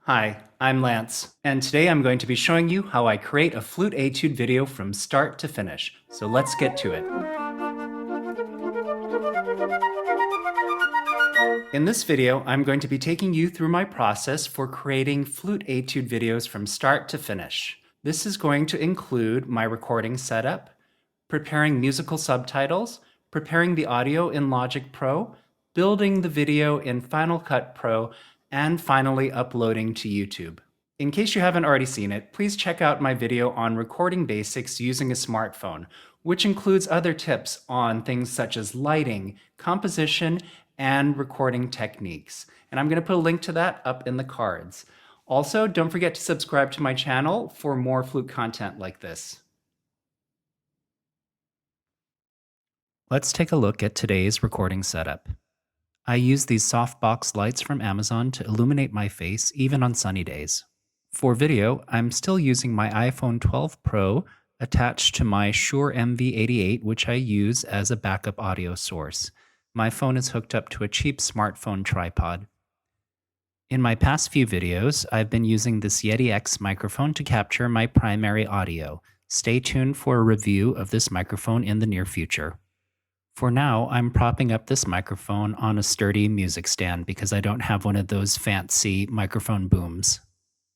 Hi, I'm Lance, and today I'm going to be showing you how I create a Flute etude video from start to finish. So let's get to it. In this video, I'm going to be taking you through my process for creating Flute etude videos from start to finish. This is going to include my recording setup, preparing musical subtitles, preparing the audio in Logic Pro, building the video in Final Cut Pro, and finally uploading to YouTube. In case you haven't already seen it, please check out my video on recording basics using a smartphone, which includes other tips on things such as lighting, composition, and recording techniques. And I'm going to put a link to that up in the cards. Also, don't forget to subscribe to my channel for more Flute content like this. Let's take a look at today's recording setup. I use these softbox lights from Amazon to illuminate my face even on sunny days. For video, I'm still using my iPhone 12 Pro attached to my Shure MV88, which I use as a backup audio source. My phone is hooked up to a cheap smartphone tripod. In my past few videos, I've been using this Yeti X microphone to capture my primary audio. Stay tuned for a review of this microphone in the near future. For now, I'm propping up this microphone on a sturdy music stand because I don't have one of those fancy microphone booms.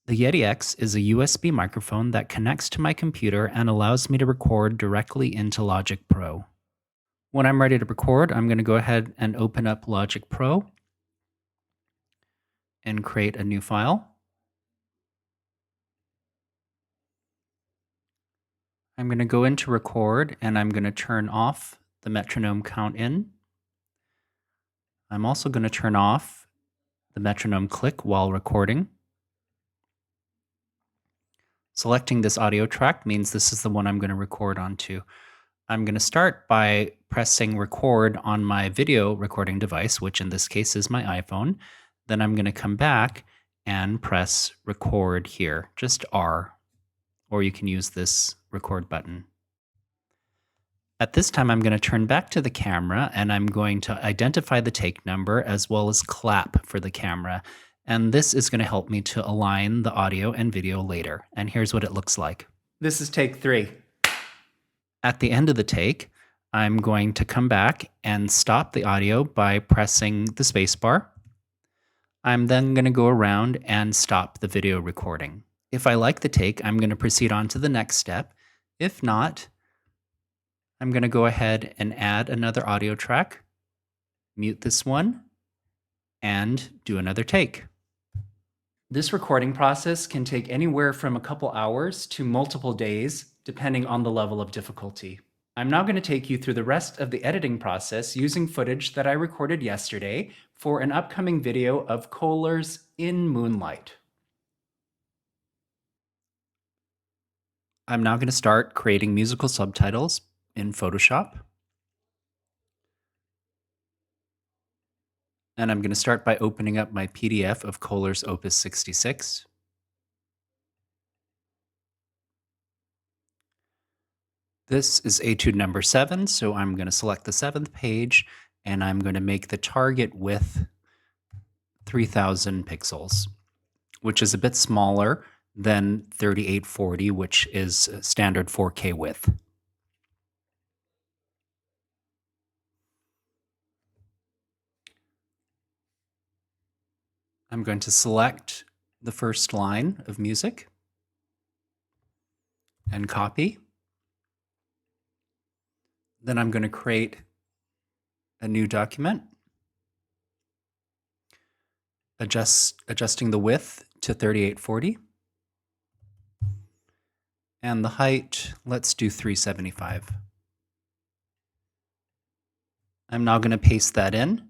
The Yeti X is a USB microphone that connects to my computer and allows me to record directly into Logic Pro. When I'm ready to record, I'm going to go ahead and open up Logic Pro and create a new file. I'm going to go into record and I'm going to turn off the metronome count in. I'm also going to turn off the metronome click while recording. Selecting this audio track means this is the one I'm going to record onto. I'm going to start by pressing record on my video recording device, which in this case is my iPhone. Then I'm going to come back and press record here, just R, or you can use this record button. At this time, I'm going to turn back to the camera and I'm going to identify the take number as well as clap for the camera. And this is going to help me to align the audio and video later. And here's what it looks like. This is take 3. At the end of the take, I'm going to come back and stop the audio by pressing the spacebar. I'm then going to go around and stop the video recording. If I like the take, I'm going to proceed on to the next step. If not, I'm going to go ahead and add another audio track, mute this one, and do another take. This recording process can take anywhere from a couple hours to multiple days, depending on the level of difficulty. I'm now going to take you through the rest of the editing process using footage that I recorded yesterday for an upcoming video of Kohler's In Moonlight. I'm now going to start creating musical subtitles in Photoshop. And I'm going to start by opening up my PDF of Kohler's Opus 66. This is etude number 7, so I'm going to select the 7th page, and I'm going to make the target width 3000 pixels, which is a bit smaller than 3840, which is standard 4K width. I'm going to select the first line of music and copy. Then I'm going to create a new document, adjusting the width to 3840. And the height, let's do 375. I'm now going to paste that in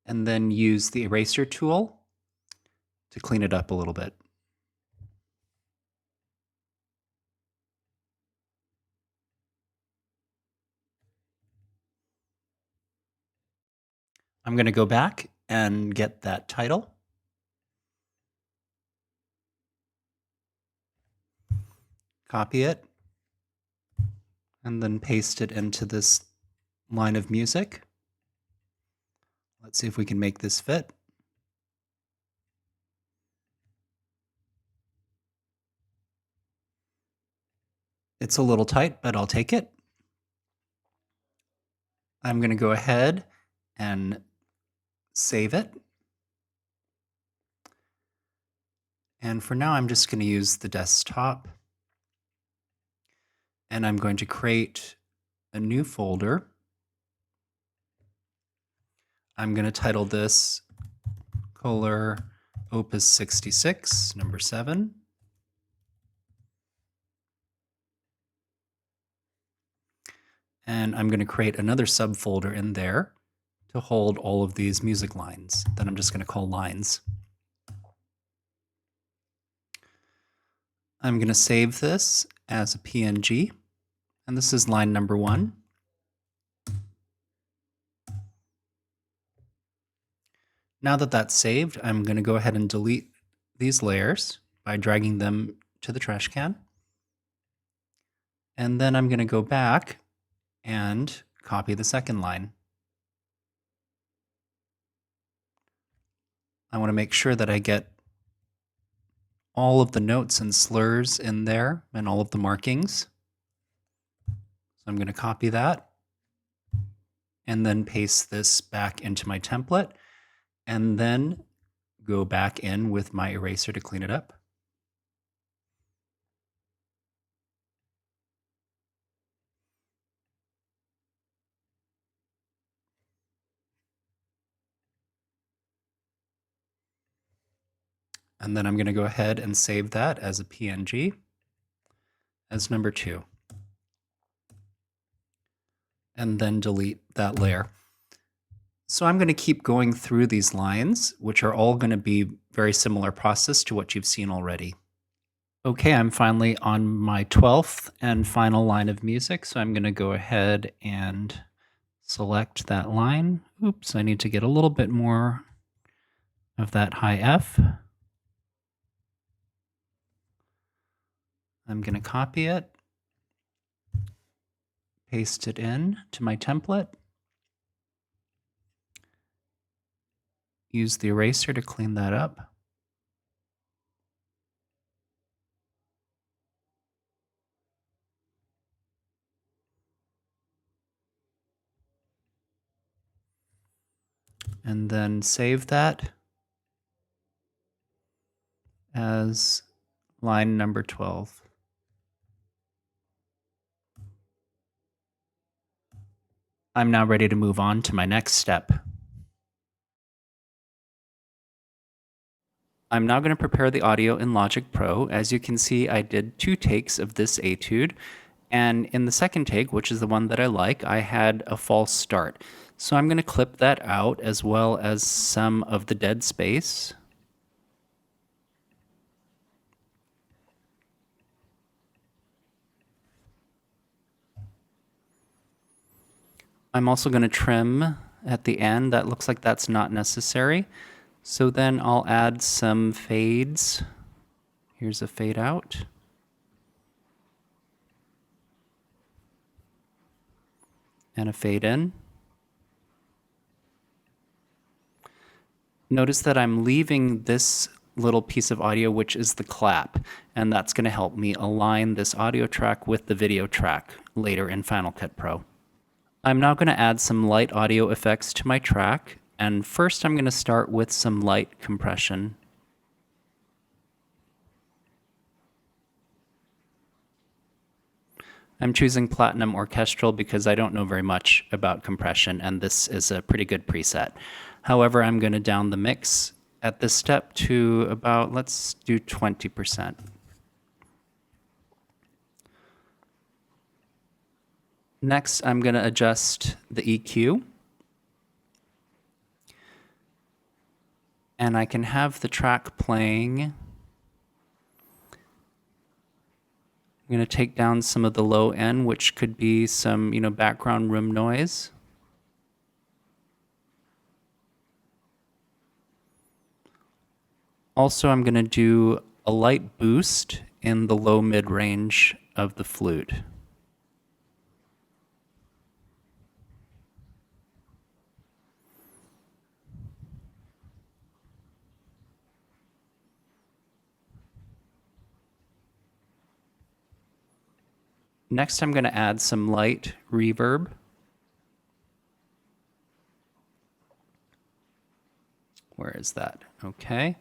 and then use the eraser tool to clean it up a little bit. I'm going to go back and get that title. Copy it, and then paste it into this line of music. Let's see if we can make this fit. It's a little tight, but I'll take it. I'm going to go ahead and save it. And for now, I'm just going to use the desktop. And I'm going to create a new folder. I'm going to title this Color Opus 66, number 7. And I'm going to create another subfolder in there to hold all of these music lines that I'm just going to call lines. I'm going to save this as a PNG, and this is line number 1. Now that that's saved, I'm going to go ahead and delete these layers by dragging them to the trash can. And then I'm going to go back and copy the second line. I want to make sure that I get all of the notes and slurs in there and all of the markings. So I'm going to copy that and then paste this back into my template and then go back in with my eraser to clean it up. And then I'm going to go ahead and save that as a PNG as number 2. And then delete that layer. So I'm going to keep going through these lines, which are all going to be very similar process to what you've seen already. Okay, I'm finally on my 12th and final line of music, so I'm going to go ahead and select that line. Oops, I need to get a little bit more of that high F. I'm going to copy it, paste it in to my template, use the eraser to clean that up. And then save that as line number 12. I'm now ready to move on to my next step. I'm now going to prepare the audio in Logic Pro. As you can see, I did 2 takes of this etude. And in the second take, which is the one that I like, I had a false start. So I'm going to clip that out as well as some of the dead space. I'm also going to trim at the end. That looks like that's not necessary. So then I'll add some fades. Here's a fade out. And a fade in. Notice that I'm leaving this little piece of audio, which is the clap, and that's going to help me align this audio track with the video track later in Final Cut Pro. I'm now going to add some light audio effects to my track, and first I'm going to start with some light compression. I'm choosing Platinum Orchestral because I don't know very much about compression, and this is a pretty good preset. However, I'm going to down the mix at this step to about, let's do 20%. Next, I'm going to adjust the EQ. And I can have the track playing. I'm going to take down some of the low end, which could be some, background room noise. Also, I'm going to do a light boost in the low mid range of the flute. Next, I'm going to add some light reverb. Where is that? Okay.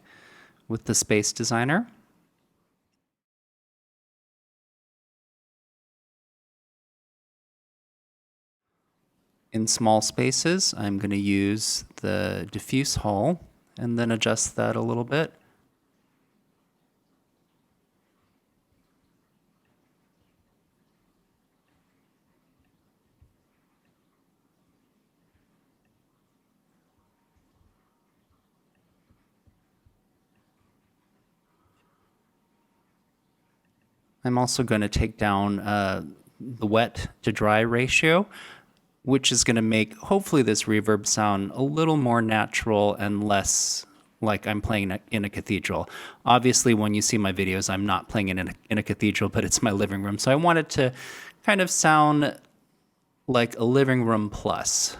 With the Space Designer. In small spaces, I'm going to use the diffuse hall and then adjust that a little bit. I'm also going to take down the wet to dry ratio, which is going to make hopefully this reverb sound a little more natural and less like I'm playing in a cathedral. Obviously, when you see my videos, I'm not playing in a cathedral, but it's my living room. So I want it to kind of sound like a living room plus.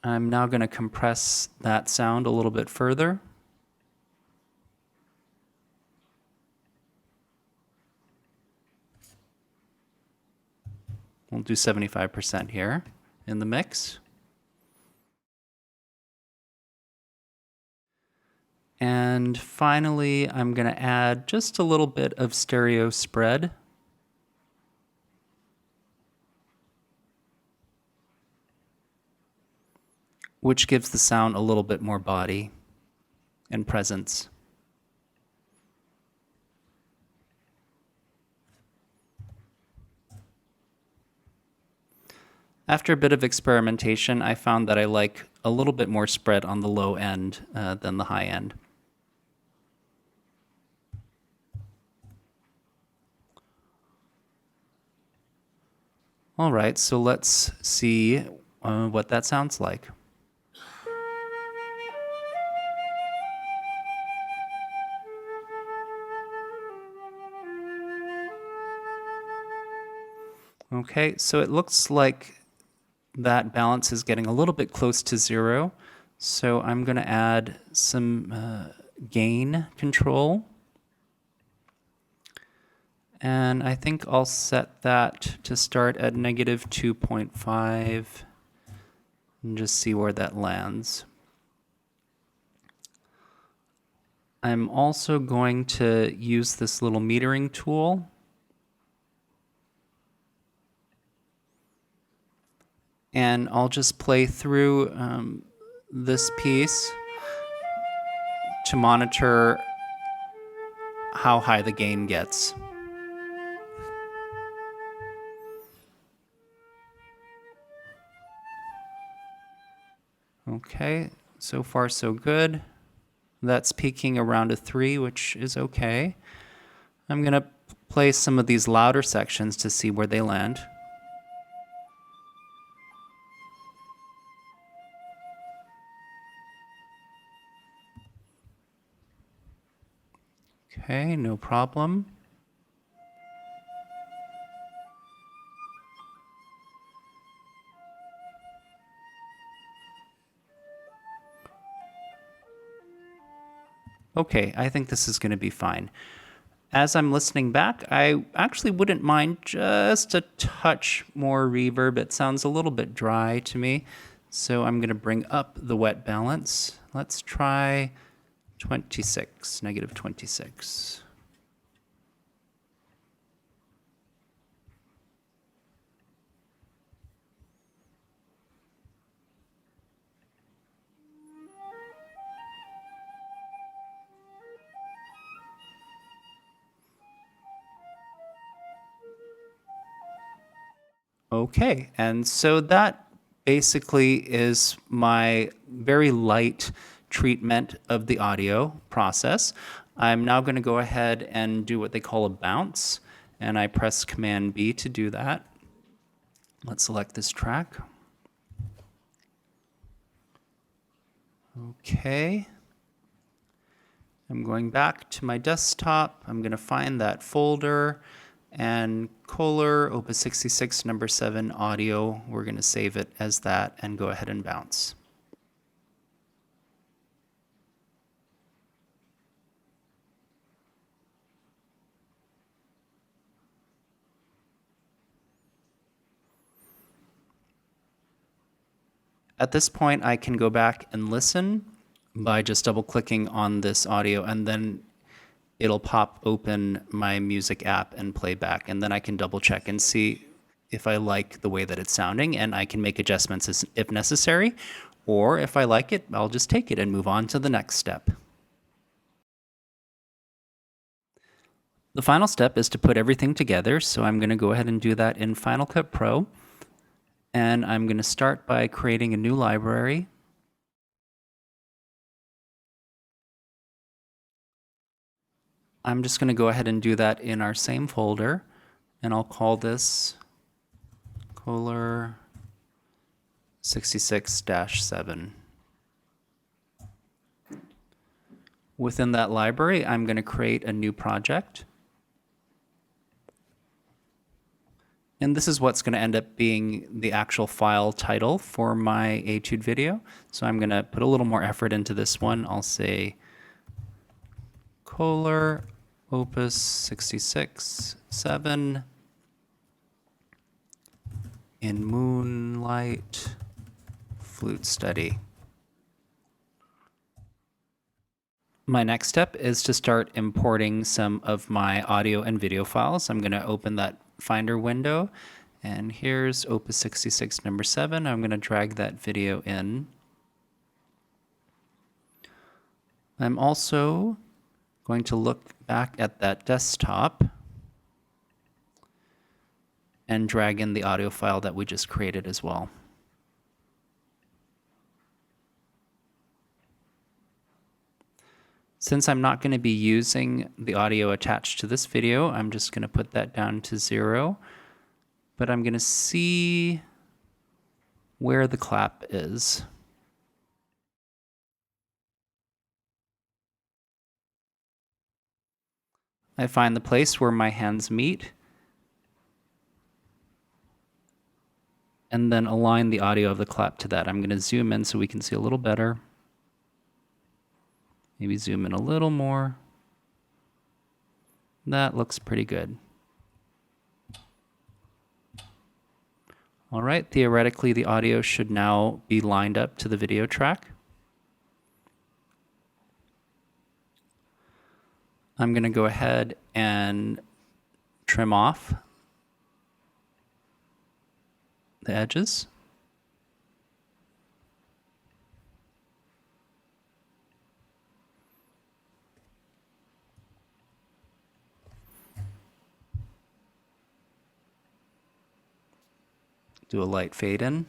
I'm now going to compress that sound a little bit further. We'll do 75% here in the mix. And finally, I'm going to add just a little bit of stereo spread. Which gives the sound a little bit more body and presence. After a bit of experimentation, I found that I like a little bit more spread on the low end than the high end. All right, so let's see what that sounds like. Okay, so it looks like that balance is getting a little bit close to 0. So I'm going to add some gain control. And I think I'll set that to start at -2.5 and just see where that lands. I'm also going to use this little metering tool. And I'll just play through this piece to monitor how high the gain gets. Okay, so far so good. That's peaking around a 3, which is okay. I'm going to play some of these louder sections to see where they land. Okay, no problem. Okay, I think this is going to be fine. As I'm listening back, I actually wouldn't mind just a touch more reverb. It sounds a little bit dry to me. So I'm going to bring up the wet balance. Let's try 26, -26. Okay, and so that basically is my very light treatment of the audio process. I'm now going to go ahead and do what they call a bounce, and I press Command B to do that. Let's select this track. Okay. I'm going back to my desktop. I'm going to find that folder and Kohler, Opus 66, number 7, audio. We're going to save it as that and go ahead and bounce. At this point, I can go back and listen by just double clicking on this audio, and then it'll pop open my music app and play back. And then I can double check and see if I like the way that it's sounding, and I can make adjustments if necessary. Or if I like it, I'll just take it and move on to the next step. The final step is to put everything together, so I'm going to go ahead and do that in Final Cut Pro. And I'm going to start by creating a new library. I'm just going to go ahead and do that in our same folder, and I'll call this Kohler 66-7. Within that library, I'm going to create a new project. And this is what's going to end up being the actual file title for my etude video. So I'm going to put a little more effort into this one. I'll say Kohler Opus 66-7 in Moonlight Flute Study. My next step is to start importing some of my audio and video files. I'm going to open that Finder window, and here's Opus 66 number 7. I'm going to drag that video in. I'm also going to look back at that desktop and drag in the audio file that we just created as well. Since I'm not going to be using the audio attached to this video, I'm just going to put that down to 0. But I'm going to see where the clap is. I find the place where my hands meet, and then align the audio of the clap to that. I'm going to zoom in so we can see a little better. Maybe zoom in a little more. That looks pretty good. All right, theoretically the audio should now be lined up to the video track. I'm going to go ahead and trim off the edges. Do a light fade in.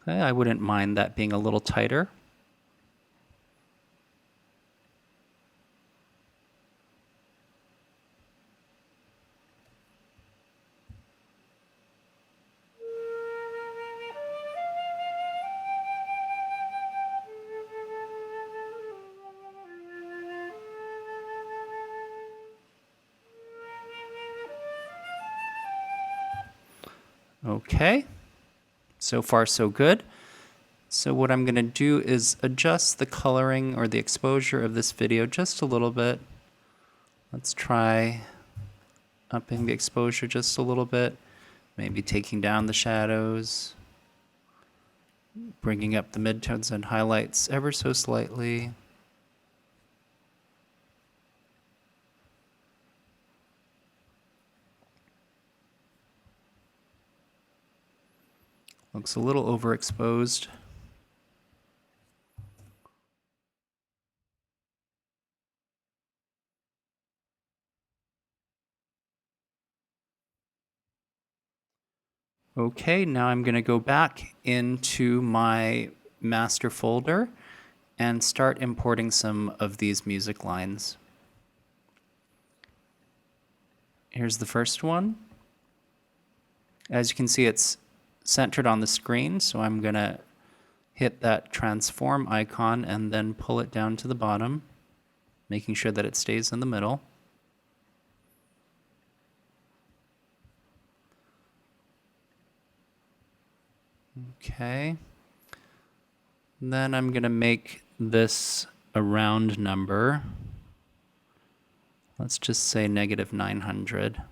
Okay, I wouldn't mind that being a little tighter. Okay, so far so good. So what I'm going to do is adjust the coloring or the exposure of this video just a little bit. Let's try upping the exposure just a little bit, maybe taking down the shadows, bringing up the midtones and highlights ever so slightly. Looks a little overexposed. Okay, now I'm going to go back into my master folder and start importing some of these music lines. Here's the first one. As you can see, it's centered on the screen, so I'm going to hit that transform icon and then pull it down to the bottom, making sure that it stays in the middle. Okay. Then I'm going to make this a round number. Let's just say -900.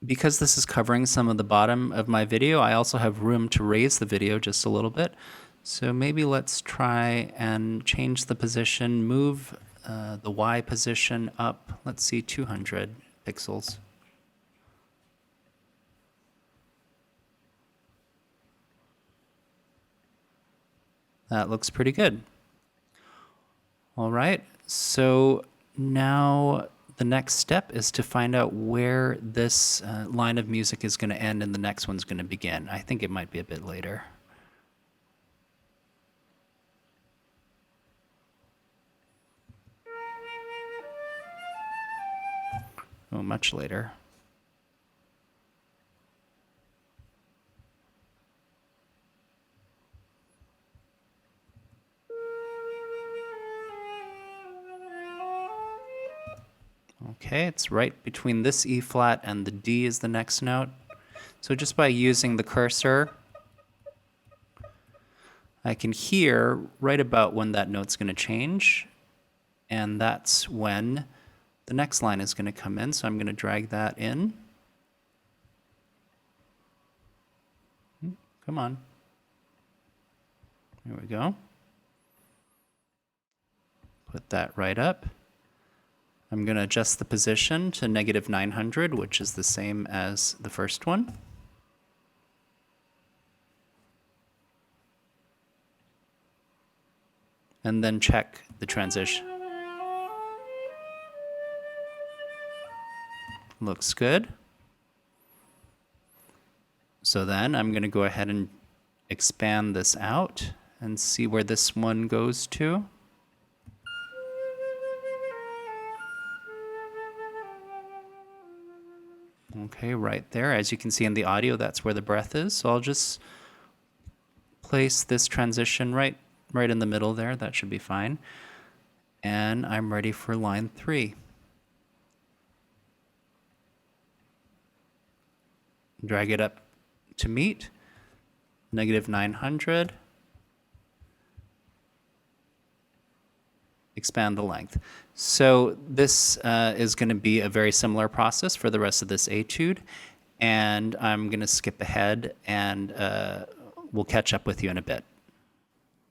Because this is covering some of the bottom of my video, I also have room to raise the video just a little bit. So maybe let's try and change the position, move the Y position up, let's see, 200 pixels. That looks pretty good. All right, so now the next step is to find out where this line of music is going to end and the next one's going to begin. I think it might be a bit later. Oh, much later. Okay, it's right between this E flat and the D is the next note. So just by using the cursor, I can hear right about when that note's going to change, and that's when the next line is going to come in. So I'm going to drag that in. Come on. There we go. Put that right up. I'm going to adjust the position to -900, which is the same as the first one. And then check the transition. Looks good. So then I'm going to go ahead and expand this out and see where this one goes to. Okay, right there. As you can see in the audio, that's where the breath is. So I'll just place this transition right in the middle there. That should be fine. And I'm ready for line 3. Drag it up to meet, -900. Expand the length. So this is going to be a very similar process for the rest of this etude, and I'm going to skip ahead and we'll catch up with you in a bit.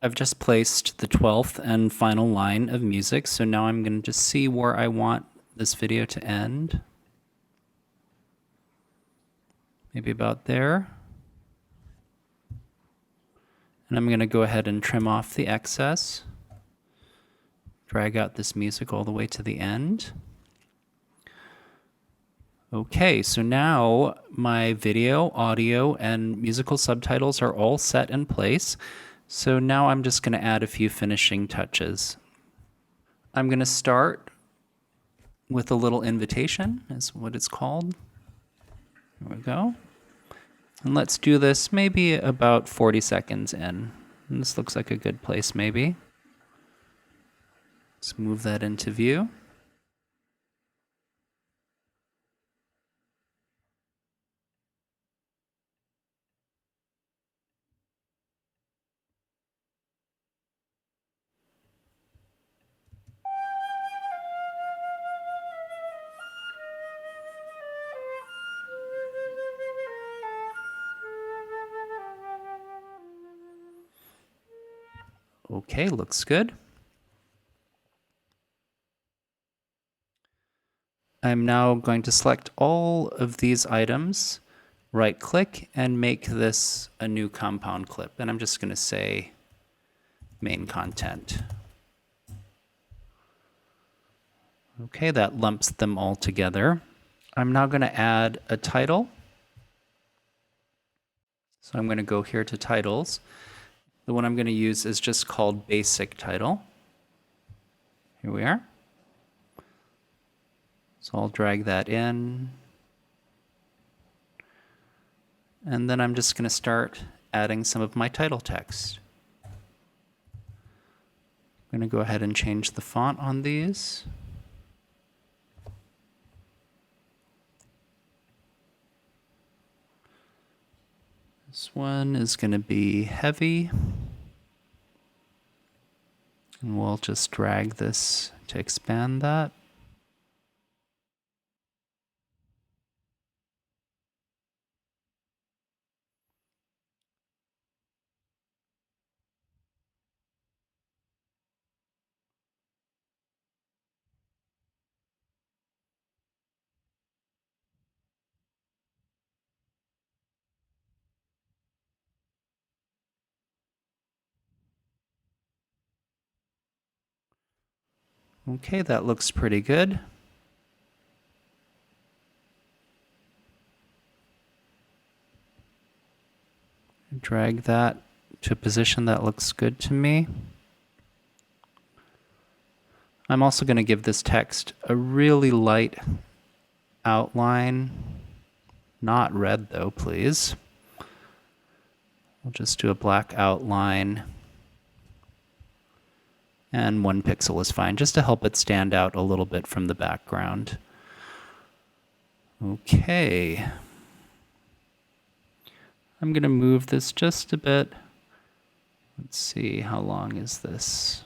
I've just placed the 12th and final line of music, so now I'm going to just see where I want this video to end. Maybe about there. And I'm going to go ahead and trim off the excess. Drag out this music all the way to the end. Okay, so now my video, audio, and musical subtitles are all set in place. So now I'm just going to add a few finishing touches. I'm going to start with a little invitation, is what it's called. There we go. And let's do this maybe about 40 seconds in. And this looks like a good place maybe. Let's move that into view. Okay, looks good. I'm now going to select all of these items, right-click, and make this a new compound clip. And I'm just going to say main content. Okay, that lumps them all together. I'm now going to add a title. So I'm going to go here to titles. The one I'm going to use is just called basic title. Here we are. So I'll drag that in. And then I'm just going to start adding some of my title text. I'm going to go ahead and change the font on these. This one is going to be heavy. And we'll just drag this to expand that. Okay, that looks pretty good. Drag that to a position that looks good to me. I'm also going to give this text a really light outline. Not red though, please. I'll just do a black outline. And 1 pixel is fine, just to help it stand out a little bit from the background. Okay. I'm going to move this just a bit. Let's see, how long is this?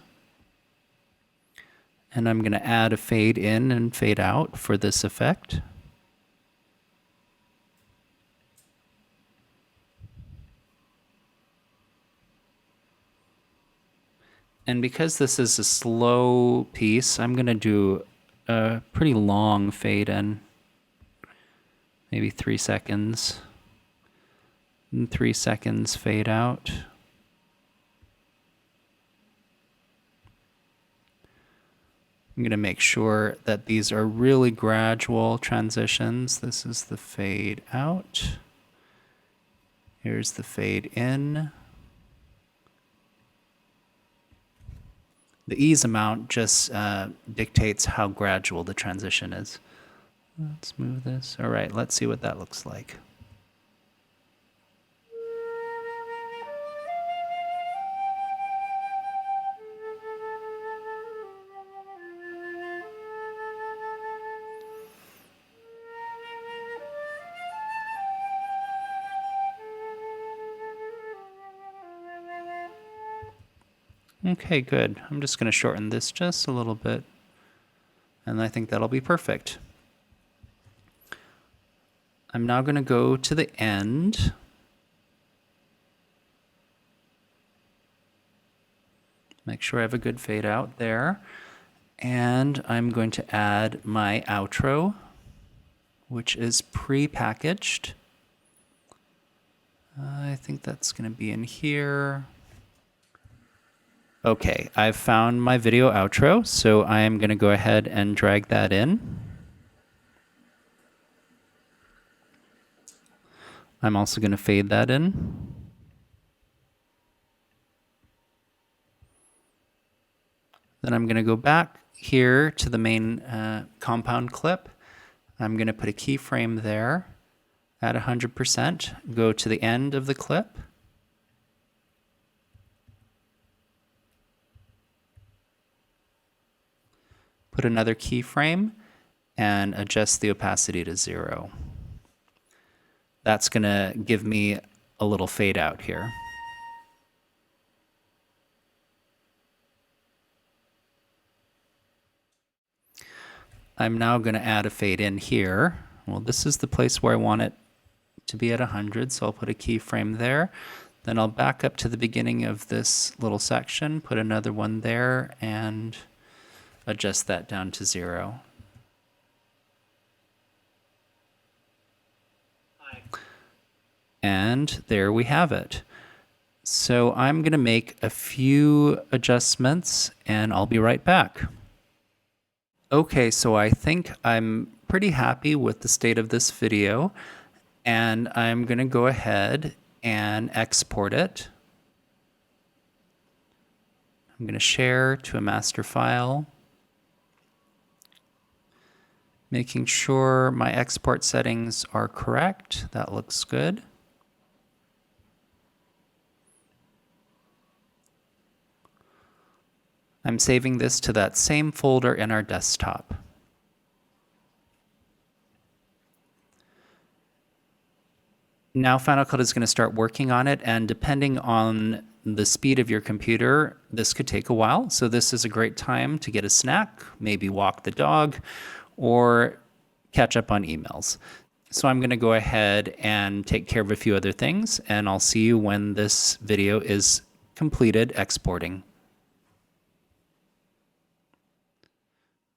And I'm going to add a fade in and fade out for this effect. And because this is a slow piece, I'm going to do a pretty long fade in, maybe 3 seconds. And 3 seconds fade out. I'm going to make sure that these are really gradual transitions. This is the fade out. Here's the fade in. The ease amount just dictates how gradual the transition is. Let's move this. All right, let's see what that looks like. Okay, good. I'm just going to shorten this just a little bit, and I think that'll be perfect. I'm now going to go to the end. Make sure I have a good fade out there. And I'm going to add my outro, which is pre-packaged. I think that's going to be in here. Okay, I've found my video outro, so I am going to go ahead and drag that in. I'm also going to fade that in. Then I'm going to go back here to the main compound clip. I'm going to put a keyframe there at 100%, go to the end of the clip. Put another keyframe and adjust the opacity to 0. That's going to give me a little fade out here. I'm now going to add a fade in here. Well, this is the place where I want it to be at 100, so I'll put a keyframe there. Then I'll back up to the beginning of this little section, put another one there, and adjust that down to 0. And there we have it. So I'm going to make a few adjustments, and I'll be right back. Okay, so I think I'm pretty happy with the state of this video, and I'm going to go ahead and export it. I'm going to share to a master file, making sure my export settings are correct. That looks good. I'm saving this to that same folder in our desktop. Now Final Cut is going to start working on it, and depending on the speed of your computer, this could take a while. So this is a great time to get a snack, maybe walk the dog, or catch up on emails. So I'm going to go ahead and take care of a few other things, and I'll see you when this video is completed exporting.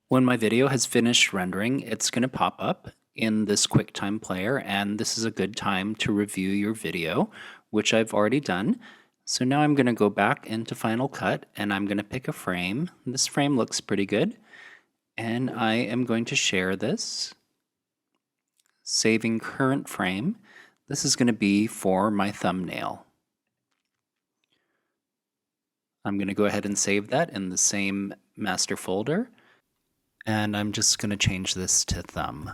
When my video has finished rendering, it's going to pop up in this QuickTime player, and this is a good time to review your video, which I've already done. So now I'm going to go back into Final Cut, and I'm going to pick a frame. This frame looks pretty good, and I am going to share this. Saving current frame. This is going to be for my thumbnail. I'm going to go ahead and save that in the same master folder, and I'm just going to change this to thumb.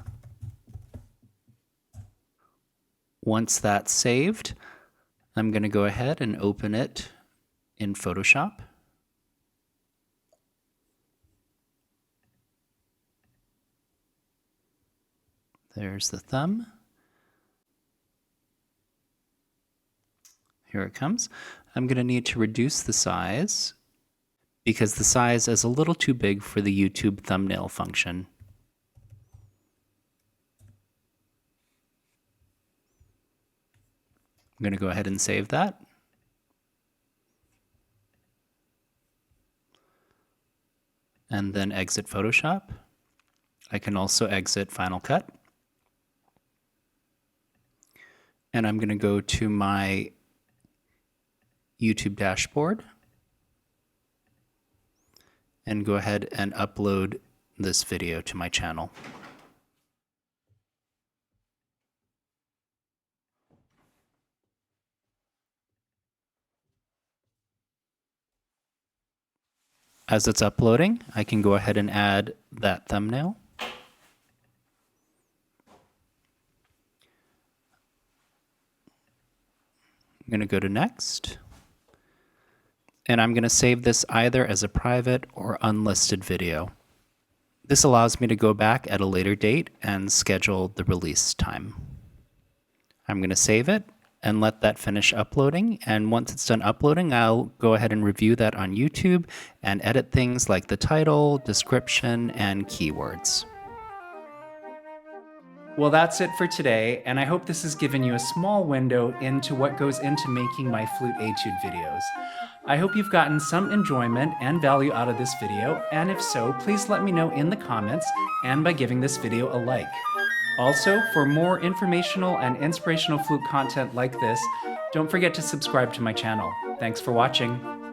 Once that's saved, I'm going to go ahead and open it in Photoshop. There's the thumb. Here it comes. I'm going to need to reduce the size because the size is a little too big for the YouTube thumbnail function. I'm going to go ahead and save that. And then exit Photoshop. I can also exit Final Cut. And I'm going to go to my YouTube dashboard and go ahead and upload this video to my channel. As it's uploading, I can go ahead and add that thumbnail. I'm going to go to Next, and I'm going to save this either as a private or unlisted video. This allows me to go back at a later date and schedule the release time. I'm going to save it and let that finish uploading, and once it's done uploading, I'll go ahead and review that on YouTube and edit things like the title, description, and keywords. Well, that's it for today, and I hope this has given you a small window into what goes into making my Flute Etude videos. I hope you've gotten some enjoyment and value out of this video, and if so, please let me know in the comments and by giving this video a like. Also, for more informational and inspirational flute content like this, don't forget to subscribe to my channel. Thanks for watching.